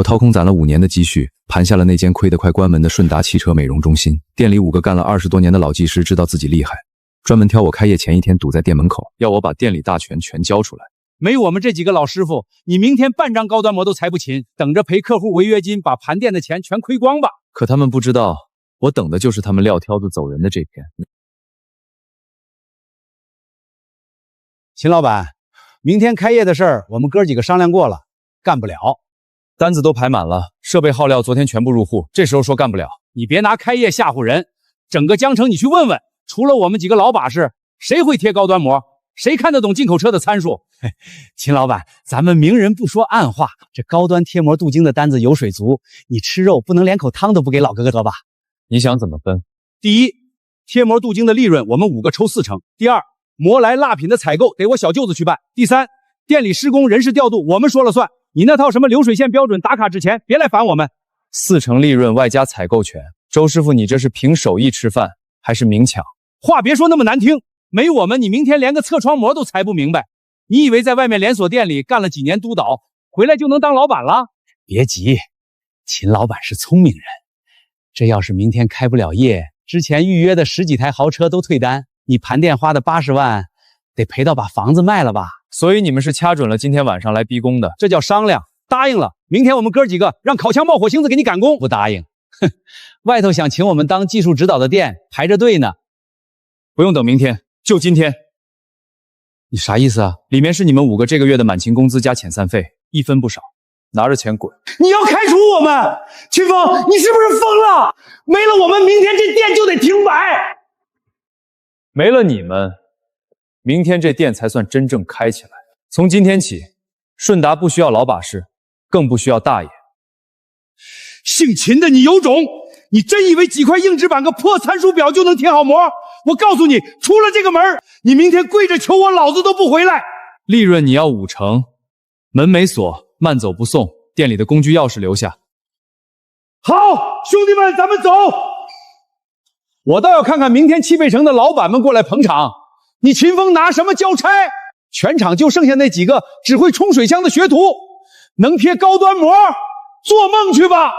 我掏空攒了5年的积蓄，盘下了那间亏得快关门的顺达汽车美容中心。店里5个干了20多年的老技师知道自己厉害，专门挑我开业前一天堵在店门口，要我把店里大权全交出来。没我们这几个老师傅，你明天半张高端膜都裁不勤，等着赔客户违约金，把盘店的钱全亏光吧。可他们不知道，我等的就是他们撂挑子走人的这天。秦老板，明天开业的事儿我们哥几个商量过了，干不了。单子都排满了，设备耗料昨天全部入户，这时候说干不了，你别拿开业吓唬人。整个江城你去问问，除了我们几个老把式，谁会贴高端膜？谁看得懂进口车的参数？秦老板，咱们明人不说暗话，这高端贴膜镀晶的单子油水足，你吃肉不能连口汤都不给老哥哥喝吧？你想怎么分？第一，贴膜镀晶的利润我们5个抽40%。第二，膜来蜡品的采购得我小舅子去办。第三，店里施工人事调度我们说了算，你那套什么流水线标准打卡之前别来烦我们。40%利润外加采购权，周师傅你这是凭手艺吃饭还是明抢？话别说那么难听，没我们你明天连个侧窗膜都裁不明白。你以为在外面连锁店里干了几年督导，回来就能当老板了？别急，秦老板是聪明人，这要是明天开不了业，之前预约的10几台豪车都退单，你盘店花的80万得赔到把房子卖了吧？所以你们是掐准了今天晚上来逼宫的？这叫商量。答应了，明天我们哥几个让烤枪冒火星子给你赶工。不答应，哼，外头想请我们当技术指导的店排着队呢。不用等明天，就今天。你啥意思啊？里面是你们5个这个月的满勤工资加遣散费，1分不少，拿着钱滚！你要开除我们？群峰，你是不是疯了？没了我们，明天这店就得停摆。没了你们，明天这店才算真正开起来。从今天起，顺达不需要老把式，更不需要大爷。姓秦的你有种！你真以为几块硬纸板个破参数表就能贴好膜？我告诉你，出了这个门，你明天跪着求我老子都不回来。利润你要50%，门没锁，慢走不送，店里的工具钥匙留下。好，兄弟们，咱们走。我倒要看看明天汽配城的老板们过来捧场。你秦峰拿什么交差？全场就剩下那几个只会冲水箱的学徒，能贴高端膜，做梦去吧！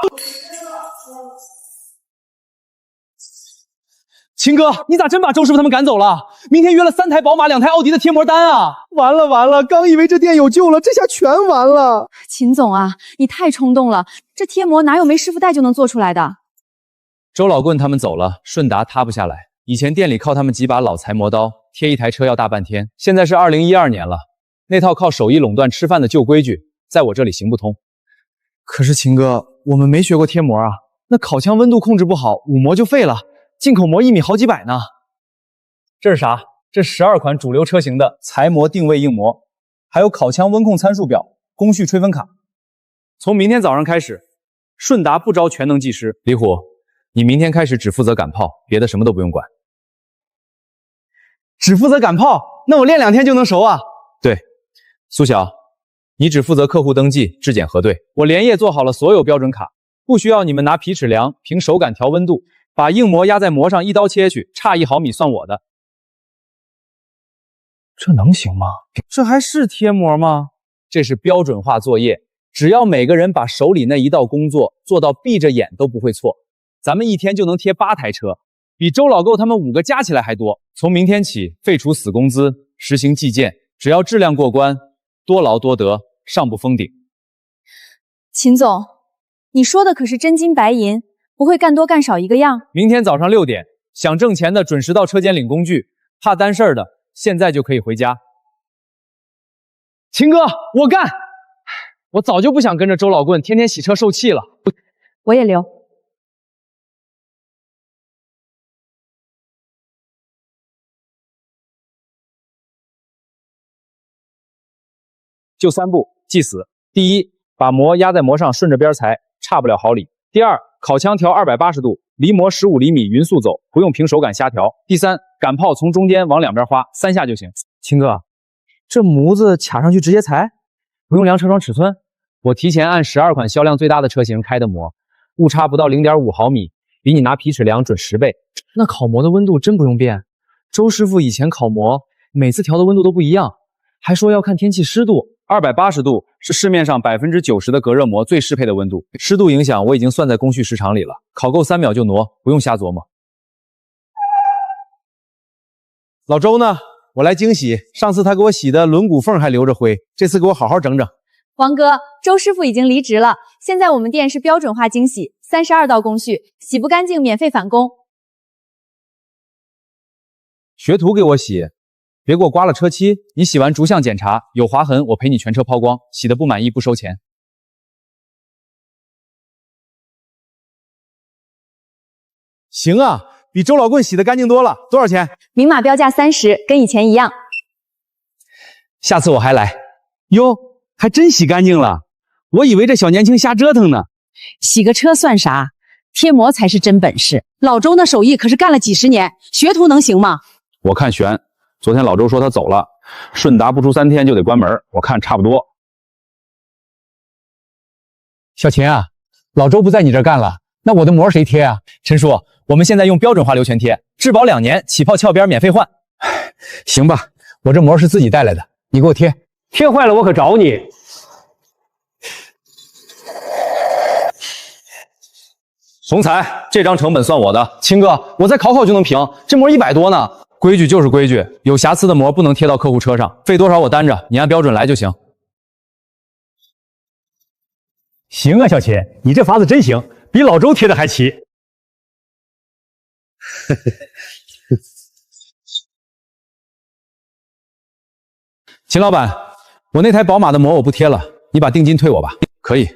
秦哥，你咋真把周师傅他们赶走了？明天约了3台宝马、2台奥迪的贴膜单啊！完了，刚以为这店有救了，这下全完了。秦总啊，你太冲动了，这贴膜哪有没师傅带就能做出来的？周老棍他们走了，顺达塌不下来。以前店里靠他们几把老裁磨刀，贴一台车要大半天。现在是2012年了，那套靠手艺垄断吃饭的旧规矩，在我这里行不通。可是秦哥，我们没学过贴膜啊，那烤枪温度控制不好，捂膜就废了。进口膜1米好几百呢。这是啥？这12款主流车型的裁膜定位硬膜，还有烤枪温控参数表、工序吹分卡。从明天早上开始，顺达不招全能技师。李虎，你明天开始只负责赶炮，别的什么都不用管。只负责赶炮，那我练2天就能熟啊？对，苏晓，你只负责客户登记、质检核对。我连夜做好了所有标准卡，不需要你们拿皮尺量，凭手感调温度。把硬膜压在膜上，一刀切去，差1毫米算我的。这能行吗？这还是贴膜吗？这是标准化作业，只要每个人把手里那一道工作做到闭着眼都不会错，咱们一天就能贴8台车，比周老购他们5个加起来还多。从明天起废除死工资，实行计件，只要质量过关，多劳多得，上不封顶。秦总，你说的可是真金白银，不会干多干少一个样。明天早上6点，想挣钱的准时到车间领工具，怕担事儿的现在就可以回家。秦哥，我干！我早就不想跟着周老棍天天洗车受气了。我也留。就3步，记死。第一，把膜压在膜上，顺着边裁，差不了毫厘。第二，烤枪调280度，离膜15厘米，匀速走，不用凭手感瞎调。第三，赶炮从中间往2边花，3下就行。秦哥，这模子卡上去直接裁，不用量车窗尺寸？我提前按12款销量最大的车型开的膜，误差不到0.5毫米，比你拿皮尺量准10倍。那烤膜的温度真不用变？周师傅以前烤膜每次调的温度都不一样，还说要看天气湿度。，280度是市面上90%的隔热膜最适配的温度。湿度影响我已经算在工序时长里了，烤够3秒就挪，不用瞎琢磨。老周呢？我来惊喜，上次他给我洗的轮毂缝还留着灰，这次给我好好整整。王哥，周师傅已经离职了，现在我们店是标准化精洗，32道工序，洗不干净免费返工。学徒给我洗，别给我刮了车漆。你洗完逐项检查，有划痕我赔你全车抛光，洗的不满意不收钱。行啊，比周老棍洗的干净多了。多少钱？明码标价30，跟以前一样。下次我还来。哟，还真洗干净了，我以为这小年轻瞎折腾呢。洗个车算啥？贴膜才是真本事。老周那手艺可是干了几十年，学徒能行吗？我看悬。昨天老周说他走了，顺达不出3天就得关门，我看差不多。小秦啊，老周不在你这儿干了，那我的膜谁贴啊？陈叔，我们现在用标准化硫泉贴，质保2年，起泡翘边免费换。行吧，我这膜是自己带来的，你给我贴。贴坏了我可找你。总裁，这张成本算我的。秦哥，我再考考就能平，这膜100多呢。规矩就是规矩，有瑕疵的膜不能贴到客户车上，费多少我担着，你按标准来就行。行啊，小秦，你这法子真行，比老周贴的还齐。秦老板，我那台宝马的膜我不贴了，你把定金退我吧。可以，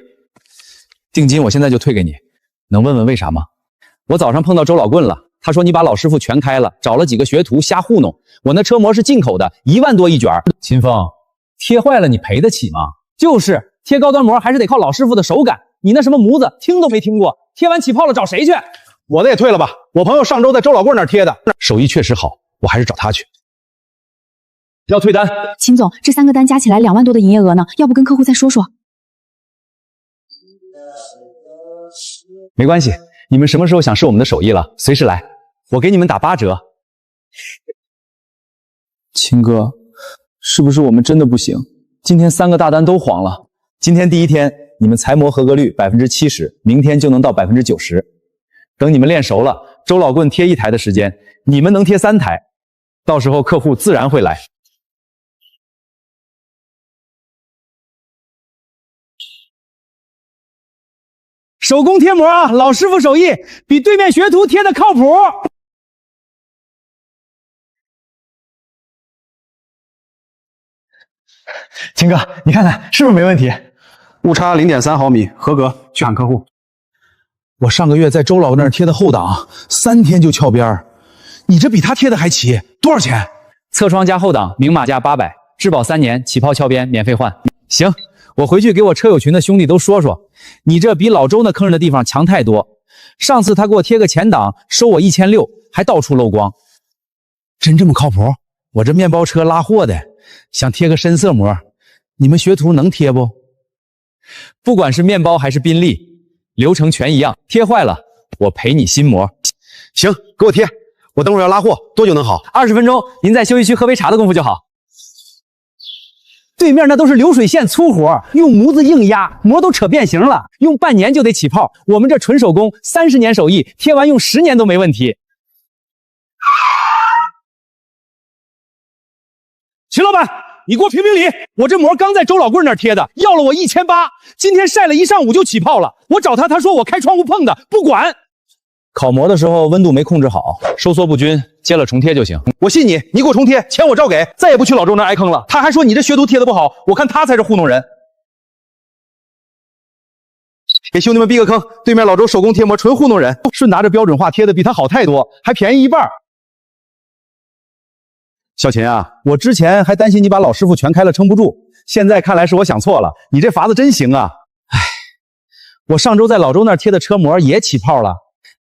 定金我现在就退给你。能问问为啥吗？我早上碰到周老棍了，他说你把老师傅全开了，找了几个学徒瞎糊弄。我那车膜是进口的，1万多一卷。秦风，贴坏了你赔得起吗？就是贴高端膜还是得靠老师傅的手感，你那什么模子听都没听过，贴完起泡了找谁去？我的也退了吧，我朋友上周在周老棍那儿贴的，手艺确实好，我还是找他去。要退单。秦总，这3个单加起来2万多的营业额呢，要不跟客户再说说？没关系，你们什么时候想试我们的手艺了，随时来，我给你们打8折。秦哥，是不是我们真的不行？今天3个大单都黄了。今天第1天，你们裁膜合格率70%，明天就能到90%。等你们练熟了，周老棍贴1台的时间，你们能贴3台，到时候客户自然会来。手工贴膜啊，老师傅手艺比对面学徒贴的靠谱。秦哥，你看看是不是没问题？误差0.3毫米，合格，去喊客户。我上个月在周老那儿贴的后挡，3天就翘边儿，你这比他贴的还齐，多少钱？侧窗加后挡，明码价800，质保3年，起泡翘边免费换。行，我回去给我车友群的兄弟都说说，你这比老周那坑人的地方强太多。上次他给我贴个前挡，收我1600，还到处漏光。真这么靠谱？我这面包车拉货的，想贴个深色膜，你们学徒能贴不？不管是面包还是宾利，流程全一样，贴坏了我赔你新膜。行，给我贴，我等会儿要拉货，多久能好？20分钟，您在休息区喝杯茶的功夫就好。对面那都是流水线粗活，用模子硬压，膜都扯变形了，用半年就得起泡。我们这纯手工，30年手艺，贴完用10年都没问题。秦老板，你给我评评理，我这膜刚在周老棍那儿贴的，要了我1800，今天晒了一上午就起泡了。我找他，他说我开窗户碰的，不管。烤膜的时候温度没控制好，收缩不均，接了重贴就行。我信你，你给我重贴，钱我照给，再也不去老周那儿挨坑了。他还说你这学徒贴的不好，我看他才是糊弄人。给兄弟们避个坑，对面老周手工贴膜纯糊弄人，顺达这标准化贴的比他好太多，还便宜一半。小秦啊，我之前还担心你把老师傅全开了撑不住，现在看来是我想错了，你这法子真行啊！哎，我上周在老周那儿贴的车膜也起泡了，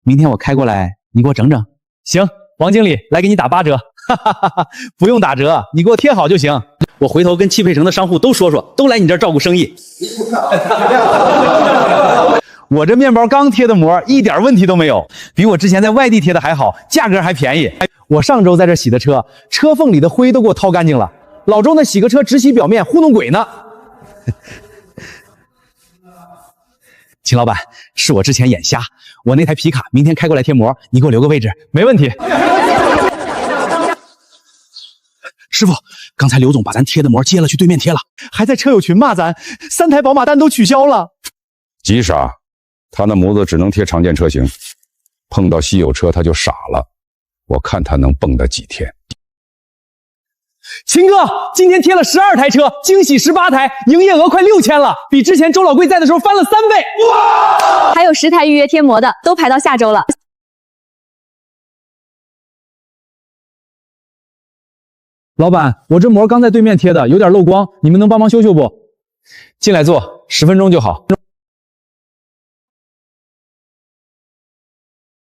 明天我开过来，你给我整整。行，王经理来给你打8折，哈哈哈哈，不用打折，你给我贴好就行。我回头跟汽配城的商户都说说，都来你这儿照顾生意。我这面包刚贴的膜一点问题都没有，比我之前在外地贴的还好，价格还便宜。我上周在这洗的车，车缝里的灰都给我掏干净了。老周那洗个车只洗表面糊弄鬼呢。秦老板，是我之前眼瞎，我那台皮卡明天开过来贴膜，你给我留个位置。没问题。师傅，刚才刘总把咱贴的膜接了去对面贴了，还在车友群骂咱，3台宝马单都取消了。急啥？他那模子只能贴常见车型，碰到稀有车他就傻了。我看他能蹦跶几天。秦哥，今天贴了12台车，惊喜18台，营业额快6000了，比之前周老贵在的时候翻了3倍。哇！还有10台预约贴膜的，都排到下周了。老板，我这膜刚在对面贴的，有点漏光，你们能帮忙修修不？进来坐，10分钟就好。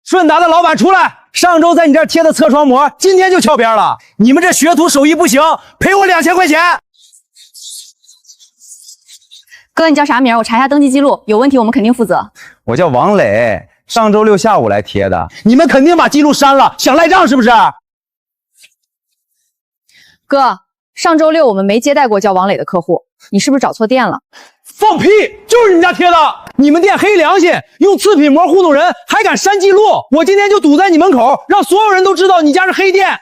顺达的老板出来！上周在你这儿贴的侧窗膜，今天就翘边了。你们这学徒手艺不行，赔我2000块钱。哥，你叫啥名？我查一下登记记录，有问题我们肯定负责。我叫王磊，上周6下午来贴的。你们肯定把记录删了，想赖账是不是？哥，上周6我们没接待过叫王磊的客户，你是不是找错店了？放屁！就是你们家贴的，你们店黑良心，用次品膜糊弄人，还敢删记录！我今天就堵在你门口，让所有人都知道你家是黑店。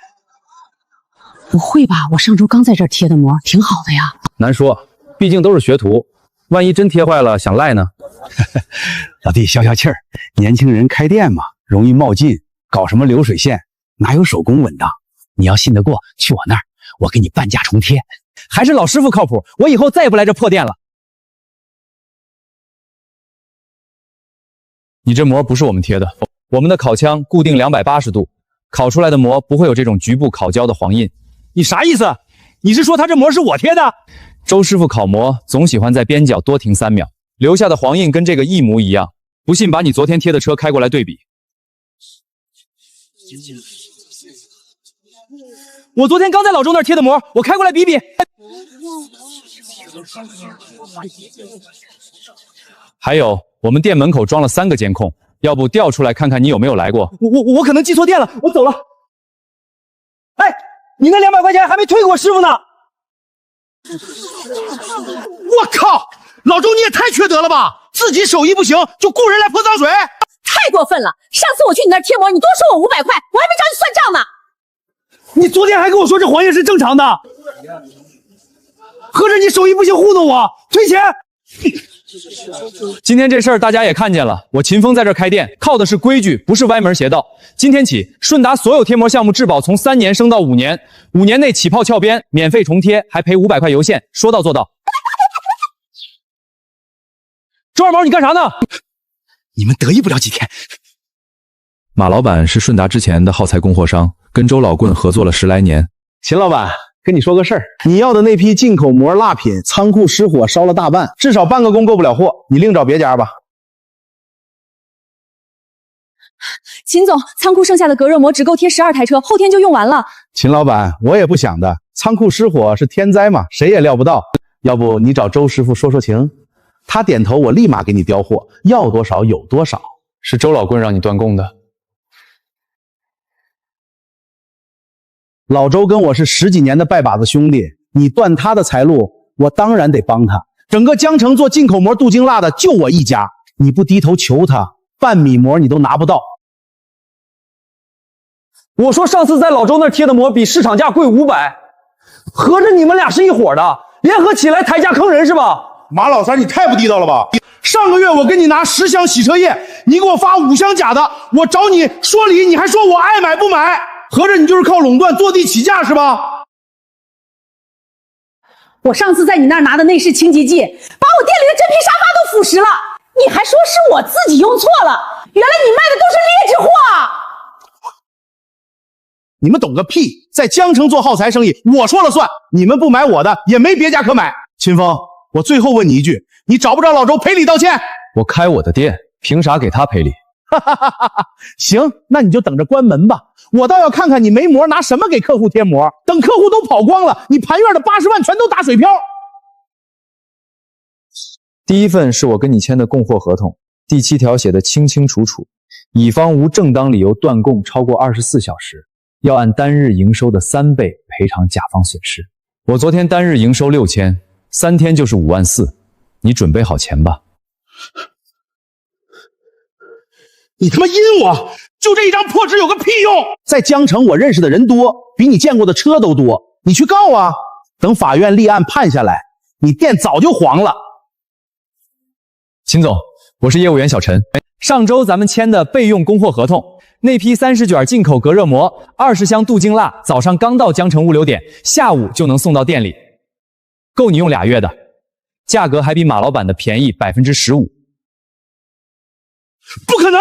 不会吧？我上周刚在这儿贴的膜，挺好的呀。难说，毕竟都是学徒，万一真贴坏了想赖呢？老弟消消气儿，年轻人开店嘛，容易冒进，搞什么流水线，哪有手工稳当？你要信得过，去我那儿，我给你半价重贴。还是老师傅靠谱，我以后再也不来这破店了。你这膜不是我们贴的，我们的烤枪固定280度，烤出来的膜不会有这种局部烤焦的黄印。你啥意思？你是说他这膜是我贴的？周师傅烤膜总喜欢在边角多停3秒，留下的黄印跟这个一模一样。不信把你昨天贴的车开过来对比。我昨天刚在老周那儿贴的膜，我开过来比比。还有，我们店门口装了3个监控，要不调出来看看你有没有来过？我可能记错店了，我走了。哎，你那200块钱还没退给我师傅呢。我靠，老周你也太缺德了吧！自己手艺不行就雇人来泼脏水，太过分了！上次我去你那儿贴膜，你多收我500块，我还没找你算账呢。你昨天还跟我说这黄印是正常的，合着你手艺不行糊弄我，退钱。今天这事儿大家也看见了，我秦风在这儿开店，靠的是规矩，不是歪门邪道。今天起，顺达所有贴膜项目质保从3年升到5年，5年内起泡翘边，免费重贴，还赔500块邮件，说到做到。周二毛，你干啥呢？你们得意不了几天。马老板是顺达之前的耗材供货商，跟周老棍合作了10来年。秦老板，跟你说个事儿，你要的那批进口膜蜡品仓库失火烧了大半，至少半个工够不了货，你另找别家吧。秦总，仓库剩下的隔热膜只够贴12台车，后天就用完了。秦老板，我也不想的，仓库失火是天灾嘛，谁也料不到。要不你找周师傅说说情，他点头，我立马给你调货，要多少有多少。是周老棍让你断供的。老周跟我是10几年的拜把子兄弟，你断他的财路，我当然得帮他。整个江城做进口膜镀金蜡的就我一家，你不低头求他，半米膜你都拿不到。我说上次在老周那儿贴的膜比市场价贵500，合着你们俩是一伙的，联合起来抬价坑人是吧？马老三，你太不地道了吧！上个月我给你拿10箱洗车液，你给我发5箱假的，我找你说理，你还说我爱买不买，合着你就是靠垄断坐地起价是吧？我上次在你那儿拿的内饰清洁剂，把我店里的真皮沙发都腐蚀了，你还说是我自己用错了，原来你卖的都是劣质货。你们懂个屁！在江城做耗材生意，我说了算，你们不买我的，也没别家可买。秦风，我最后问你一句，你找不着老周赔礼道歉？我开我的店，凭啥给他赔礼？行，那你就等着关门吧。我倒要看看你没膜拿什么给客户贴膜，等客户都跑光了，你盘院的80万全都打水漂。第一份是我跟你签的供货合同，第7条写的清清楚楚，乙方无正当理由断供超过24小时，要按单日营收的3倍赔偿甲方损失。我昨天单日营收6000， 3天就是5万4，你准备好钱吧。你他妈阴我！就这一张破纸有个屁用！在江城，我认识的人多，比你见过的车都多。你去告啊！等法院立案判下来，你店早就黄了。秦总，我是业务员小陈。上周咱们签的备用供货合同，那批30卷进口隔热膜、20箱镀金蜡，早上刚到江城物流点，下午就能送到店里，够你用2月的，价格还比马老板的便宜15%。不可能！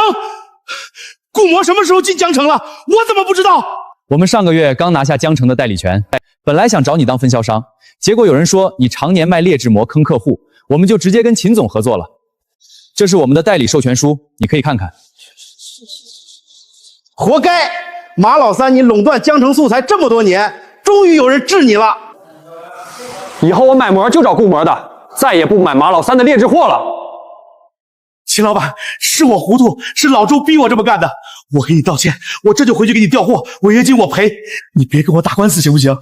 顾膜什么时候进江城了？我怎么不知道？我们上个月刚拿下江城的代理权，本来想找你当分销商，结果有人说你常年卖劣质膜坑客户，我们就直接跟秦总合作了。这是我们的代理授权书，你可以看看。活该！马老三，你垄断江城素材这么多年，终于有人治你了。以后我买膜就找顾膜的，再也不买马老三的劣质货了。秦老板，是我糊涂，是老周逼我这么干的，我给你道歉，我这就回去给你调货，违约金我赔，你别跟我打官司行不行？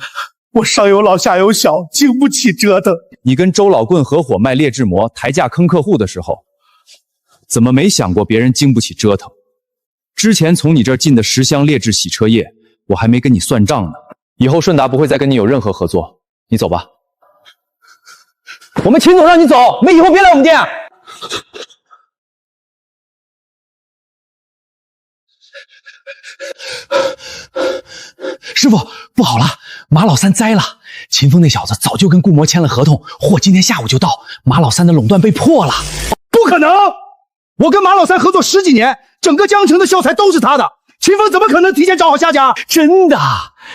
我上有老下有小，经不起折腾。你跟周老棍合伙卖劣质膜，抬价坑客户的时候，怎么没想过别人经不起折腾？之前从你这儿进的10箱劣质洗车液，我还没跟你算账呢。以后顺达不会再跟你有任何合作，你走吧。我们秦总让你走，没以后别来我们店。师傅，不好了，马老三栽了。秦风那小子早就跟顾膜签了合同，货今天下午就到。马老三的垄断被破了。不可能！我跟马老三合作10几年，整个江城的销材都是他的，秦风怎么可能提前找好下家？真的，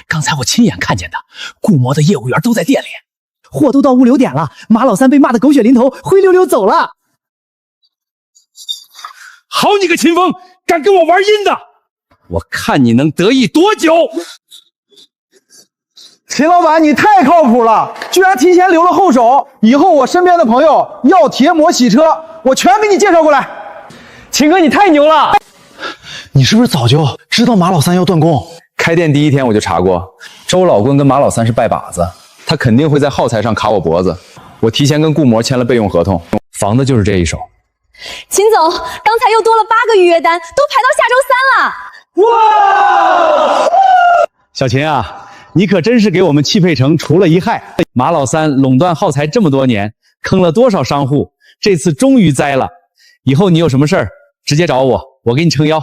刚才我亲眼看见的，顾膜的业务员都在店里，货都到物流点了。马老三被骂得狗血淋头，灰溜溜走了。好你个秦风，敢跟我玩阴的！我看你能得意多久！秦老板，你太靠谱了，居然提前留了后手。以后我身边的朋友要贴膜洗车，我全给你介绍过来。秦哥，你太牛了！你是不是早就知道马老三要断供？开店第1天我就查过，周老棍跟马老三是拜把子，他肯定会在耗材上卡我脖子。我提前跟顾膜签了备用合同，防的就是这一手。秦总，刚才又多了8个预约单，都排到下周3了。哇！小秦啊，你可真是给我们汽配城除了一害。马老三垄断耗材这么多年，坑了多少商户，这次终于栽了。以后你有什么事儿，直接找我，我给你撑腰。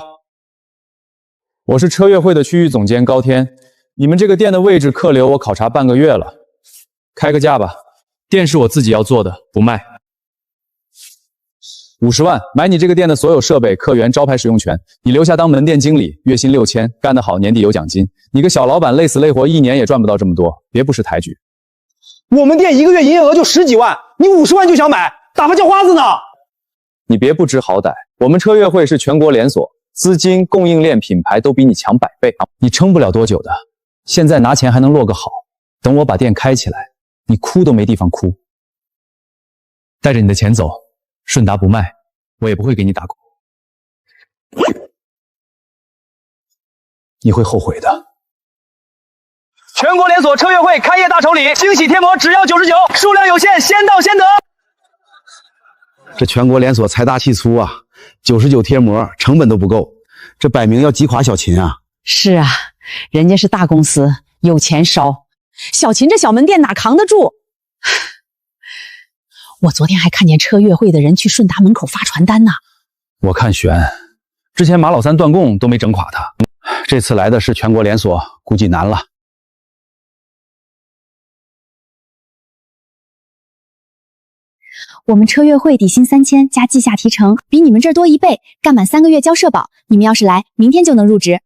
我是车月会的区域总监高天，你们这个店的位置客流我考察半个月了，开个价吧。店是我自己要做的，不卖。50万买你这个店的所有设备、客源、招牌使用权，你留下当门店经理，月薪6000，干得好年底有奖金。你个小老板累死累活1年也赚不到这么多，别不识抬举。我们店1个月营业额就10几万，你50万就想买，打发叫花子呢？你别不知好歹，我们车月会是全国连锁，资金、供应链、品牌都比你强100倍，你撑不了多久的。现在拿钱还能落个好，等我把店开起来，你哭都没地方哭。带着你的钱走。顺达不卖，我也不会给你打工，你会后悔的。全国连锁车月会开业大手礼，惊喜贴膜只要99，数量有限，先到先得。这全国连锁财大气粗啊，99贴膜成本都不够，这摆明要击垮小秦啊！是啊，人家是大公司，有钱烧，小秦这小门店哪扛得住？我昨天还看见车月会的人去顺达门口发传单呢。我看悬，之前马老三断供都没整垮他，这次来的是全国连锁，估计难了。我们车月会底薪3000加季下提成，比你们这儿多1倍，干满3个月交社保。你们要是来，明天就能入职。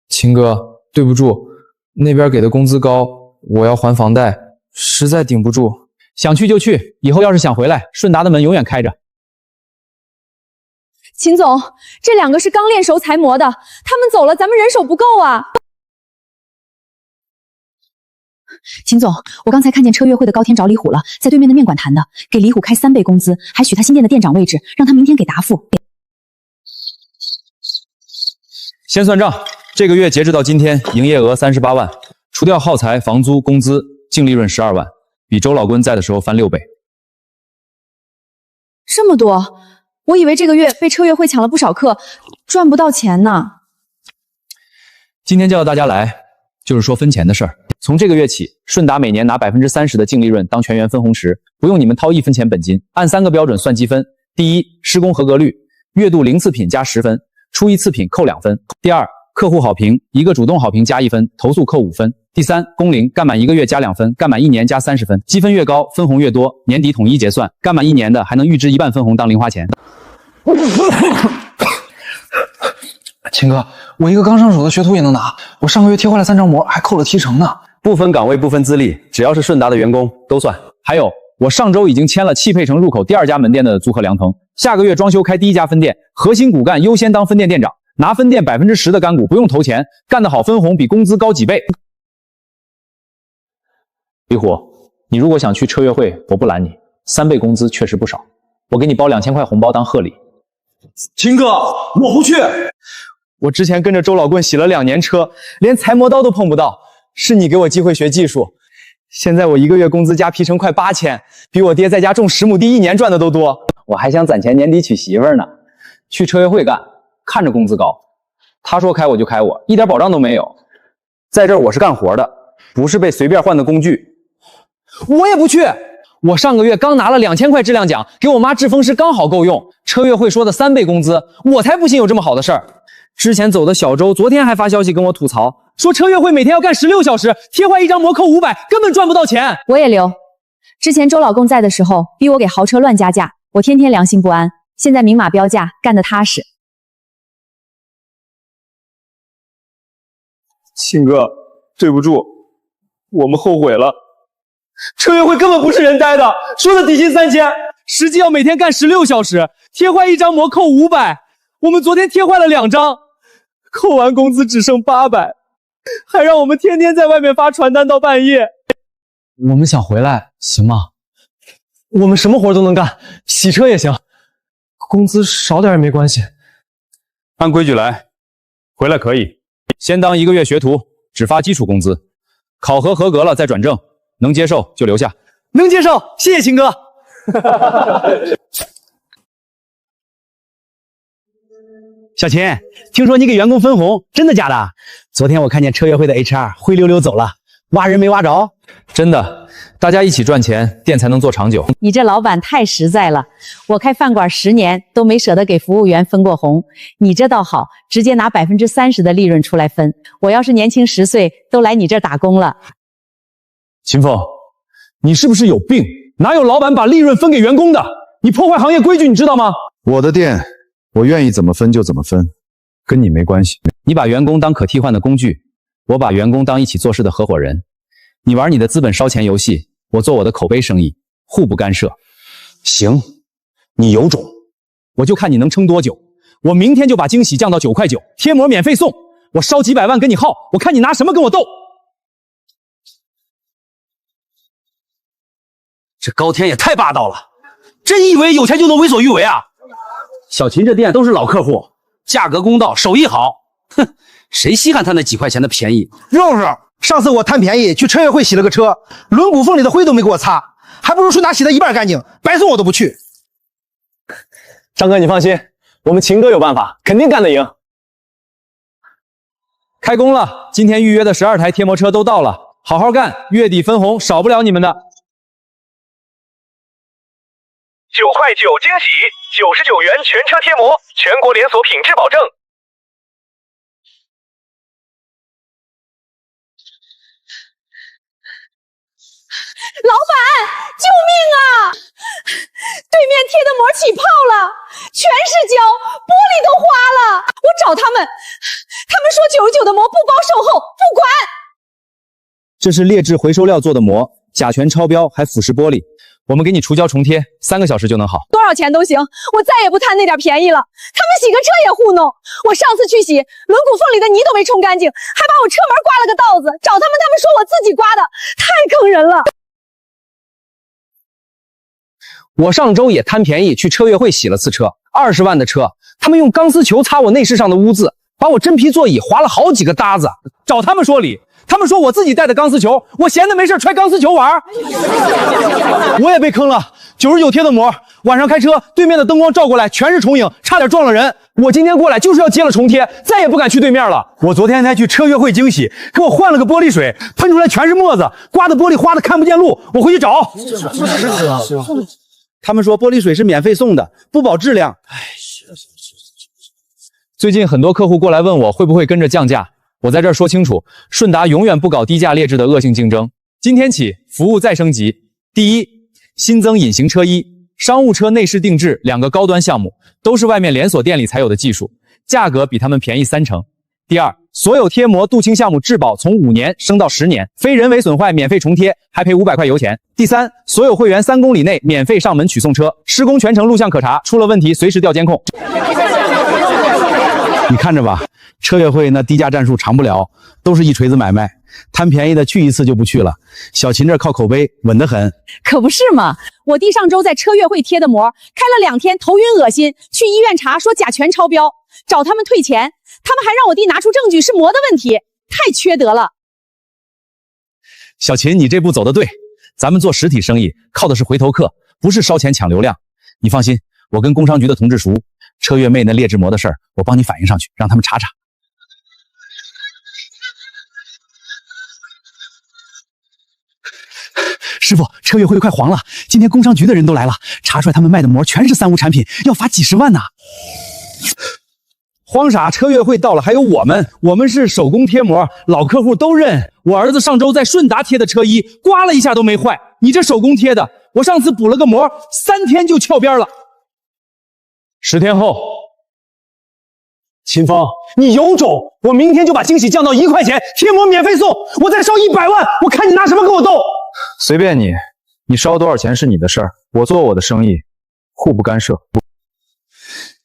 秦哥，对不住，那边给的工资高，我要还房贷。实在顶不住，想去就去，以后要是想回来，顺达的门永远开着。秦总，这2个是刚练熟才磨的，他们走了，咱们人手不够啊。秦总，我刚才看见车月会的高天找李虎了，在对面的面馆谈的，给李虎开3倍工资，还许他新店的店长位置，让他明天给答复。先算账，这个月截止到今天，营业额38万，除掉耗材、房租、工资净利润12万，比周老棍在的时候翻6倍。这么多，我以为这个月被车月会抢了不少客，赚不到钱呢。今天叫大家来，就是说分钱的事儿。从这个月起，顺达每年拿30%的净利润当全员分红池，不用你们掏1分钱本金，按3个标准算积分。第一，施工合格率，月度0次品加10分，出1次品扣2分。第二，客户好评，1个主动好评加1分，投诉扣5分。第三，工龄，干满1个月加2分，干满1年加30分，积分越高，分红越多，年底统一结算，干满1年的还能预支1半分红当零花钱。秦哥，我一个刚上手的学徒也能拿，我上个月贴坏了3张膜，还扣了提成呢。不分岗位不分资历，只要是顺达的员工都算。还有，我上周已经签了汽配城入口第2家门店的租客梁腾，下个月装修开第1家分店，核心骨干优先当分店店长，拿分店10%的干股，不用投钱，干得好分红比工资高几倍。李虎，你如果想去车月会，我不拦你，3倍工资确实不少，我给你包2000块红包当贺礼。秦哥，我不去。我之前跟着周老棍洗了2年车，连裁磨刀都碰不到，是你给我机会学技术。现在我1个月工资加提成快8000，比我爹在家种10亩地1年赚的都多。我还想攒钱年底娶媳妇儿呢。去车月会干，看着工资高，他说开我就开我，一点保障都没有。在这儿我是干活的，不是被随便换的工具。我也不去。我上个月刚拿了2000块质量奖，给我妈制风师刚好够用。车月会说的3倍工资，我才不信有这么好的事儿。之前走的小周昨天还发消息跟我吐槽，说车月会每天要干16小时，贴坏1张膜扣500，根本赚不到钱。我也留。之前周老公在的时候，逼我给豪车乱加价，我天天良心不安。现在明码标价，干得踏实。秦哥，对不住，我们后悔了。车月会根本不是人待的，说的底薪3000，实际要每天干16小时，贴坏1张膜扣500。我们昨天贴坏了2张，扣完工资只剩800，还让我们天天在外面发传单到半夜。我们想回来，行吗？我们什么活都能干，洗车也行，工资少点也没关系。按规矩来，回来可以。先当1个月学徒，只发基础工资，考核合格了再转正，能接受就留下。能接受，谢谢秦哥。小秦，听说你给员工分红，真的假的？昨天我看见车月会的 HR 灰溜溜走了，挖人没挖着？真的，大家一起赚钱，店才能做长久。你这老板太实在了，我开饭馆10年都没舍得给服务员分过红，你这倒好，直接拿30%的利润出来分。我要是年轻10岁，都来你这儿打工了。秦风，你是不是有病？哪有老板把利润分给员工的？你破坏行业规矩，你知道吗？我的店，我愿意怎么分就怎么分，跟你没关系。你把员工当可替换的工具，我把员工当一起做事的合伙人。你玩你的资本烧钱游戏，我做我的口碑生意，互不干涉。行，你有种，我就看你能撑多久。我明天就把惊喜降到9块9，贴膜免费送。我烧几百万跟你耗，我看你拿什么跟我斗。这高天也太霸道了，真以为有钱就能为所欲为啊？小秦这店都是老客户，价格公道，手艺好。哼，谁稀罕他那几块钱的便宜？肉肉，上次我贪便宜去车月会洗了个车，轮毂缝里的灰都没给我擦，还不如顺达洗的一半干净，白送我都不去。张哥，你放心，我们秦哥有办法，肯定干得赢。开工了，今天预约的12台贴膜车都到了，好好干，月底分红少不了你们的。9块9惊喜，99元全车贴膜，全国连锁品质保证。老板，救命啊！对面贴的膜起泡了，全是胶，玻璃都花了。我找他们说99的膜不包售后，不管。这是劣质回收料做的膜，甲醛超标，还腐蚀玻璃。我们给你除胶重贴，3个小时就能好。多少钱都行，我再也不贪那点便宜了。他们洗个车也糊弄。我上次去洗，轮毂缝里的泥都没冲干净，还把我车门刮了个道子。找他们说我自己刮的，太坑人了。我上周也贪便宜去车月会洗了次车，20万的车，他们用钢丝球擦我内饰上的污渍，把我真皮座椅划了好几个搭子。找他们说理，他们说我自己带的钢丝球，我闲的没事揣钢丝球玩。我也被坑了，99贴的膜，晚上开车，对面的灯光照过来全是重影，差点撞了人。我今天过来就是要接了重贴，再也不敢去对面了。我昨天才去车约会惊喜，给我换了个玻璃水，喷出来全是沫子，刮的玻璃花的看不见路。我回去找。他们说玻璃水是免费送的，不保质量。最近很多客户过来问我会不会跟着降价，我在这儿说清楚，顺达永远不搞低价劣质的恶性竞争。今天起，服务再升级。第一，新增隐形车衣、商务车内饰定制2个高端项目，都是外面连锁店里才有的技术，价格比他们便宜30%。第二，所有贴膜镀锌项目质保从5年升到10年，非人为损坏免费重贴，还赔500块油钱。第三，所有会员3公里内免费上门取送车，施工全程录像可查，出了问题随时调监控。你看着吧，车约会那低价战术长不了，都是一锤子买卖，贪便宜的去一次就不去了。小秦这靠口碑稳得很。可不是嘛，我弟上周在车约会贴的膜，开了2天头晕恶心，去医院查说甲醛超标，找他们退钱，他们还让我弟拿出证据是膜的问题，太缺德了。小秦，你这步走得对，咱们做实体生意靠的是回头客，不是烧钱抢流量。你放心，我跟工商局的同志熟，车月妹那劣质膜的事儿，我帮你反映上去，让他们查查。师傅，车月会快黄了，今天工商局的人都来了，查出来他们卖的膜全是3无产品，要罚几10万呢。慌啥？车月会到了，还有我们是手工贴膜，老客户都认。我儿子上周在顺达贴的车衣，刮了一下都没坏。你这手工贴的，我上次补了个膜，3天就翘边了。10天后，秦风，你有种！我明天就把惊喜降到1块钱，贴膜免费送，我再烧100万，我看你拿什么跟我斗！随便你，你烧多少钱是你的事儿，我做我的生意，互不干涉。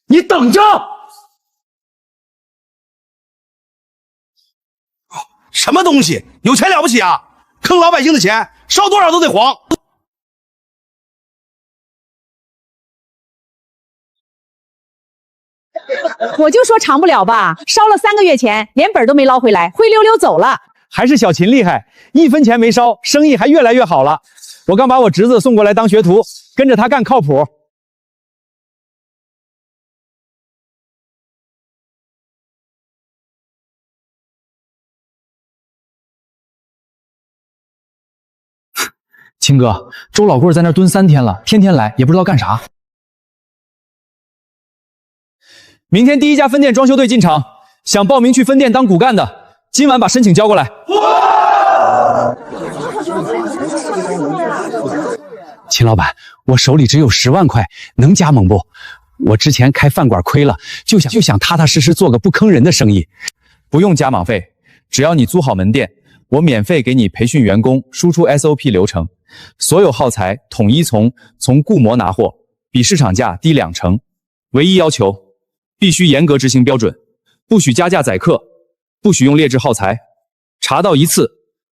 你等着！什么东西？有钱了不起啊？坑老百姓的钱，烧多少都得黄。我就说长不了吧，烧了3个月钱，连本都没捞回来，灰溜溜走了。还是小秦厉害，1分钱没烧，生意还越来越好了。我刚把我侄子送过来当学徒，跟着他干靠谱。秦哥，周老贵在那蹲3天了，天天来，也不知道干啥。明天第1家分店装修队进场，想报名去分店当骨干的，今晚把申请交过来。秦老板，我手里只有10万块，能加盟不？我之前开饭馆亏了，就想踏踏实实做个不坑人的生意。不用加码费，只要你租好门店，我免费给你培训员工，输出 SOP 流程，所有耗材统一从固膜拿货，比市场价低2成。唯一要求，必须严格执行标准，不许加价宰客，不许用劣质耗材，查到1次，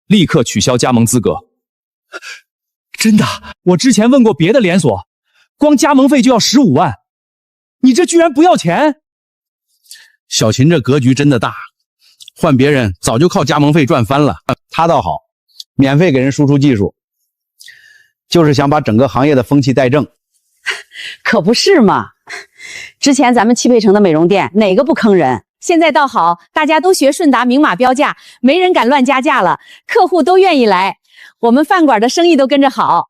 立刻取消加盟资格。真的？我之前问过别的连锁，光加盟费就要15万，你这居然不要钱？小秦这格局真的大，换别人早就靠加盟费赚翻了，他倒好，免费给人输出技术，就是想把整个行业的风气带正。可不是嘛，之前咱们汽配城的美容店哪个不坑人？现在倒好，大家都学顺达明码标价，没人敢乱加价了，客户都愿意来，我们饭馆的生意都跟着好。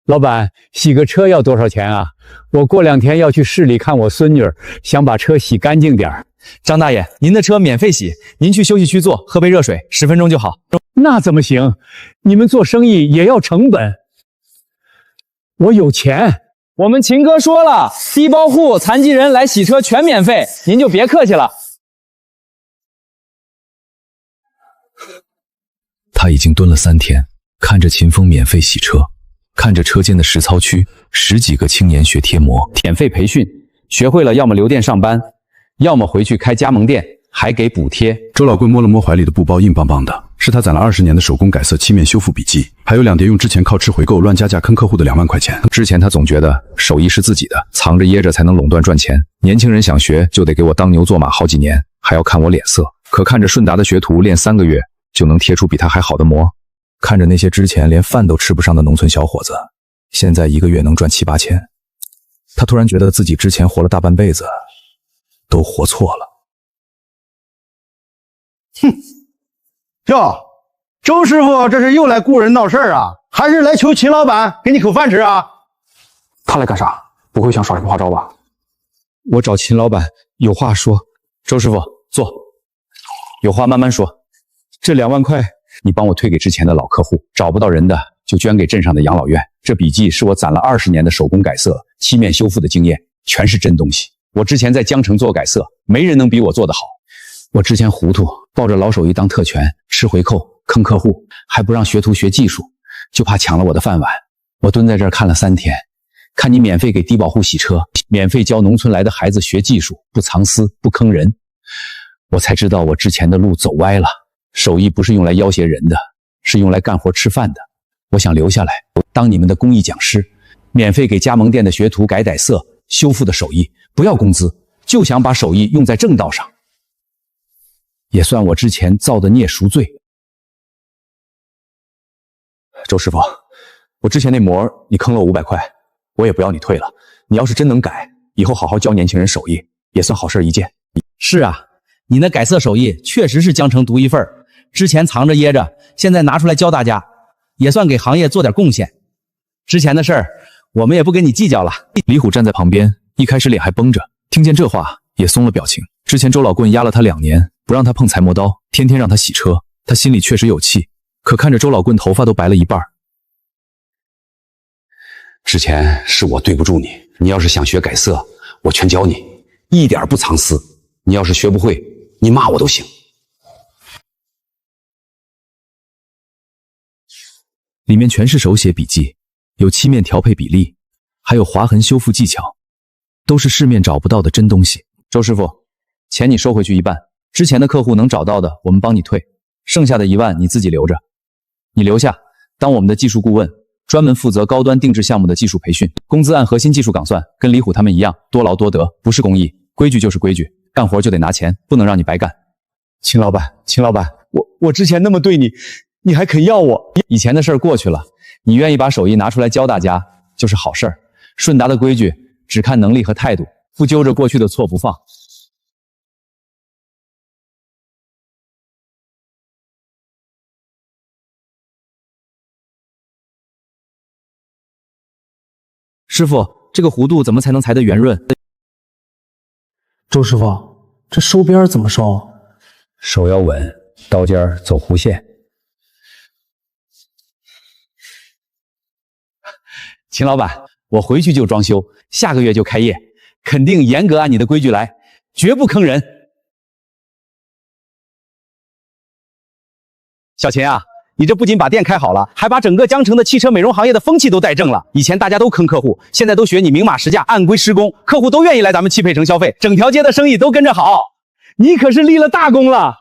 老板，洗个车要多少钱啊？我过2天要去市里看我孙女儿，想把车洗干净点儿。张大爷，您的车免费洗，您去休息区坐，喝杯热水，10分钟就好。那怎么行？你们做生意也要成本。我有钱。我们秦哥说了，低保户、残疾人来洗车全免费，您就别客气了。他已经蹲了3天，看着秦风免费洗车，看着车间的实操区10几个青年学贴膜，免费培训，学会了要么留店上班，要么回去开加盟店，还给补贴。周老贵摸了摸怀里的布包，硬邦邦的，是他攒了20年的手工改色漆面修复笔记，还有2叠用之前靠吃回购乱加价坑客户的2万块钱。之前他总觉得手艺是自己的，藏着掖着才能垄断赚钱，年轻人想学就得给我当牛做马好几年。还要看我脸色。可看着顺达的学徒练3个月就能贴出比他还好的膜，看着那些之前连饭都吃不上的农村小伙子，现在1个月能赚7、8千，他突然觉得自己之前活了大半辈子都活错了。哼，哟，周师傅这是又来雇人闹事儿啊，还是来求秦老板给你口饭吃啊？他来干啥？不会想耍什么花招吧？我找秦老板有话说。周师傅，坐，有话慢慢说。这2万块你帮我退给之前的老客户，找不到人的就捐给镇上的养老院。这笔记是我攒了20年的手工改色、漆面修复的经验，全是真东西。我之前在江城做改色，没人能比我做得好。我之前糊涂，抱着老手艺当特权，吃回扣，坑客户，还不让学徒学技术，就怕抢了我的饭碗。我蹲在这儿看了3天，看你免费给低保户洗车，免费教农村来的孩子学技术，不藏私，不坑人，我才知道我之前的路走歪了。手艺不是用来要挟人的，是用来干活吃饭的。我想留下来当你们的公益讲师，免费给加盟店的学徒改色、修复的手艺，不要工资，就想把手艺用在正道上，也算我之前造的孽赎罪。周师傅，我之前那膜你坑了我500块，我也不要你退了。你要是真能改，以后好好教年轻人手艺，也算好事一件。是啊，你那改色手艺确实是江城独一份，之前藏着掖着，现在拿出来教大家，也算给行业做点贡献。之前的事儿，我们也不跟你计较了。李虎站在旁边，一开始脸还绷着，听见这话也松了表情。之前周老棍压了他2年，不让他碰裁磨刀，天天让他洗车，他心里确实有气。可看着周老棍头发都白了一半，之前是我对不住你，你要是想学改色，我全教你，一点不藏私。你要是学不会，你骂我都行。里面全是手写笔记，有漆面调配比例，还有划痕修复技巧，都是市面找不到的真东西。周师傅，钱你收回去一半，之前的客户能找到的我们帮你退，剩下的1万你自己留着。你留下当我们的技术顾问，专门负责高端定制项目的技术培训，工资按核心技术岗算，跟李虎他们一样，多劳多得，不是公益，规矩就是规矩，干活就得拿钱，不能让你白干。秦老板，我之前那么对你，你还肯要我？以前的事儿过去了，你愿意把手艺拿出来教大家，就是好事儿。顺达的规矩只看能力和态度，不揪着过去的错不放。师傅，这个弧度怎么才能裁得圆润？周师傅，这收边怎么收？手要稳，刀尖走弧线。秦老板，我回去就装修，下个月就开业，肯定严格按你的规矩来，绝不坑人。小秦啊，你这不仅把店开好了，还把整个江城的汽车美容行业的风气都带正了。以前大家都坑客户，现在都学你明码实价，按规施工，客户都愿意来咱们汽配城消费，整条街的生意都跟着好。你可是立了大功了。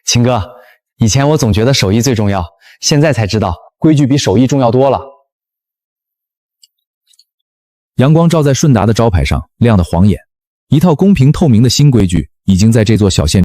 秦哥，以前我总觉得手艺最重要，现在才知道规矩比手艺重要多了。阳光照在顺达的招牌上，亮得晃眼。一套公平透明的新规矩已经在这座小县